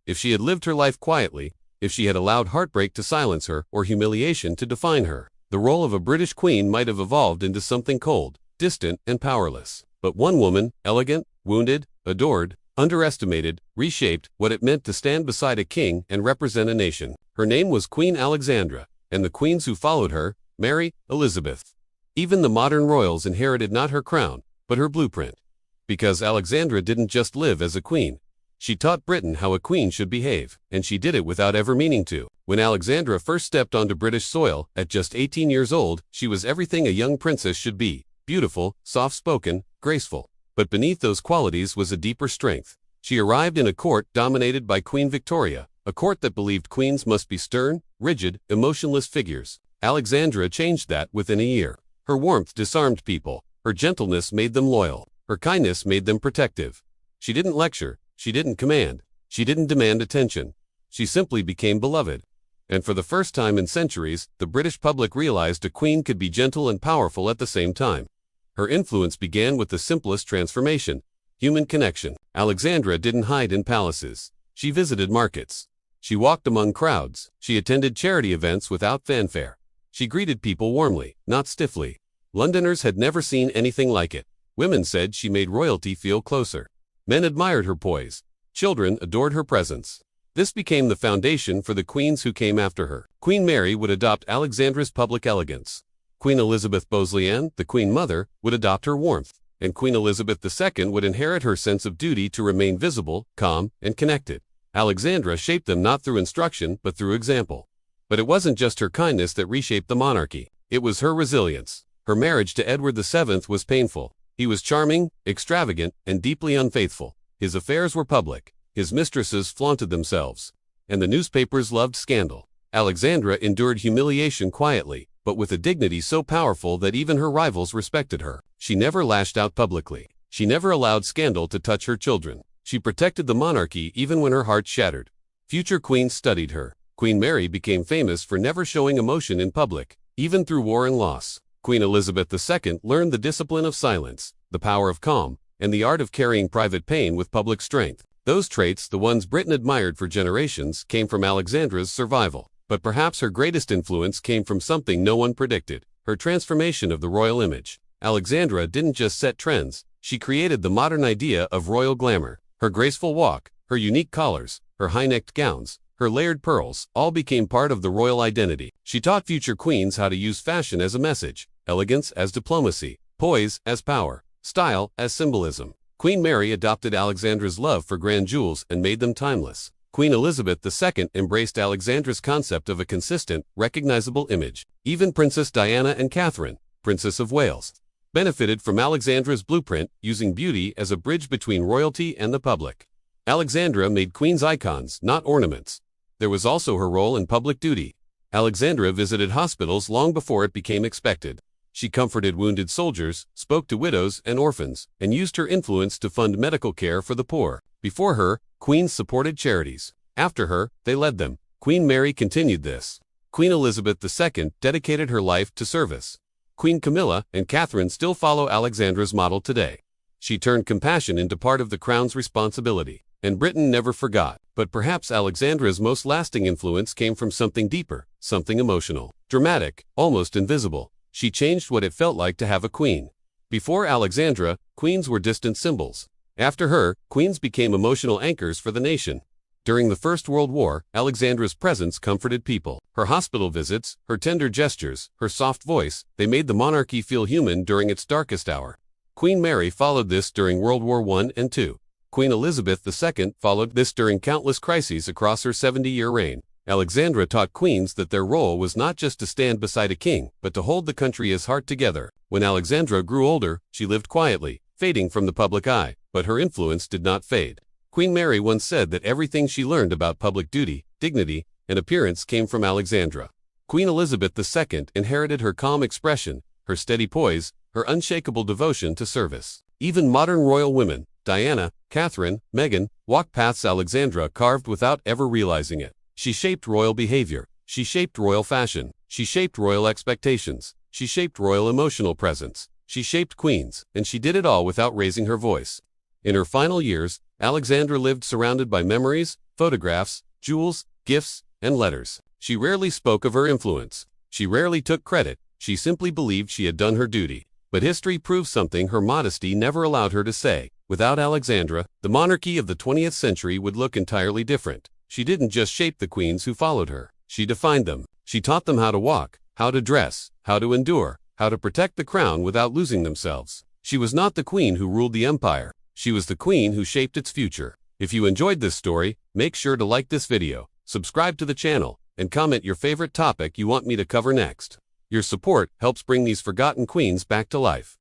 if she had lived her life quietly, if she had allowed heartbreak to silence her or humiliation to define her, the role of a British queen might have evolved into something cold, distant, and powerless. But one woman, elegant, wounded, adored, underestimated, reshaped what it meant to stand beside a king and represent a nation. Her name was Queen Alexandra, and the queens who followed her, Mary, Elizabeth. Even the modern royals inherited not her crown, but her blueprint. Because Alexandra didn't just live as a queen. She taught Britain how a queen should behave, and she did it without ever meaning to. When Alexandra first stepped onto British soil, at just 18 years old, she was everything a young princess should be: beautiful, soft-spoken, graceful. But beneath those qualities was a deeper strength. She arrived in a court dominated by Queen Victoria, a court that believed queens must be stern, rigid, emotionless figures. Alexandra changed that within a year. Her warmth disarmed people. Her gentleness made them loyal. Her kindness made them protective. She didn't lecture. She didn't command. She didn't demand attention. She simply became beloved. And for the first time in centuries, the British public realized a queen could be gentle and powerful at the same time. Her influence began with the simplest transformation: human connection. Alexandra didn't hide in palaces. She visited markets. She walked among crowds. She attended charity events without fanfare. She greeted people warmly, not stiffly. Londoners had never seen anything like it. Women said she made royalty feel closer. Men admired her poise. Children adored her presence. This became the foundation for the queens who came after her. Queen Mary would adopt Alexandra's public elegance. Queen Elizabeth Bosleyan, the Queen Mother, would adopt her warmth, and Queen Elizabeth II would inherit her sense of duty to remain visible, calm, and connected. Alexandra shaped them not through instruction but through example. But it wasn't just her kindness that reshaped the monarchy. It was her resilience. Her marriage to Edward VII was painful. He was charming, extravagant, and deeply unfaithful. His affairs were public. His mistresses flaunted themselves. And the newspapers loved scandal. Alexandra endured humiliation quietly, but with a dignity so powerful that even her rivals respected her. She never lashed out publicly. She never allowed scandal to touch her children. She protected the monarchy even when her heart shattered. Future queens studied her. Queen Mary became famous for never showing emotion in public, even through war and loss. Queen Elizabeth II learned the discipline of silence, the power of calm, and the art of carrying private pain with public strength. Those traits, the ones Britain admired for generations, came from Alexandra's survival. But perhaps her greatest influence came from something no one predicted: her transformation of the royal image. Alexandra didn't just set trends, she created the modern idea of royal glamour. Her graceful walk, her unique collars, her high-necked gowns, her layered pearls, all became part of the royal identity. She taught future queens how to use fashion as a message, elegance as diplomacy, poise as power, style as symbolism. Queen Mary adopted Alexandra's love for grand jewels and made them timeless. Queen Elizabeth II embraced Alexandra's concept of a consistent, recognizable image. Even Princess Diana and Catherine, Princess of Wales, benefited from Alexandra's blueprint, using beauty as a bridge between royalty and the public. Alexandra made queens icons, not ornaments. There was also her role in public duty. Alexandra visited hospitals long before it became expected. She comforted wounded soldiers, spoke to widows and orphans, and used her influence to fund medical care for the poor. Before her, queens supported charities. After her, they led them. Queen Mary continued this. Queen Elizabeth II dedicated her life to service. Queen Camilla and Catherine still follow Alexandra's model today. She turned compassion into part of the crown's responsibility. And Britain never forgot. But perhaps Alexandra's most lasting influence came from something deeper, something emotional, dramatic, almost invisible. She changed what it felt like to have a queen. Before Alexandra, queens were distant symbols. After her, queens became emotional anchors for the nation. During the First World War, Alexandra's presence comforted people. Her hospital visits, her tender gestures, her soft voice, they made the monarchy feel human during its darkest hour. Queen Mary followed this during World War I and II. Queen Elizabeth II followed this during countless crises across her 70-year reign. Alexandra taught queens that their role was not just to stand beside a king, but to hold the country's heart together. When Alexandra grew older, she lived quietly, fading from the public eye, but her influence did not fade. Queen Mary once said that everything she learned about public duty, dignity, and appearance came from Alexandra. Queen Elizabeth II inherited her calm expression, her steady poise, her unshakable devotion to service. Even modern royal women, Diana, Catherine, Meghan, walked paths Alexandra carved without ever realizing it. She shaped royal behavior. She shaped royal fashion. She shaped royal expectations. She shaped royal emotional presence. She shaped queens, and she did it all without raising her voice. In her final years, Alexandra lived surrounded by memories, photographs, jewels, gifts, and letters. She rarely spoke of her influence. She rarely took credit. She simply believed she had done her duty. But history proves something her modesty never allowed her to say. Without Alexandra, the monarchy of the 20th century would look entirely different. She didn't just shape the queens who followed her. She defined them. She taught them how to walk, how to dress, how to endure, how to protect the crown without losing themselves. She was not the queen who ruled the empire. She was the queen who shaped its future. If you enjoyed this story, make sure to like this video, subscribe to the channel, and comment your favorite topic you want me to cover next. Your support helps bring these forgotten queens back to life.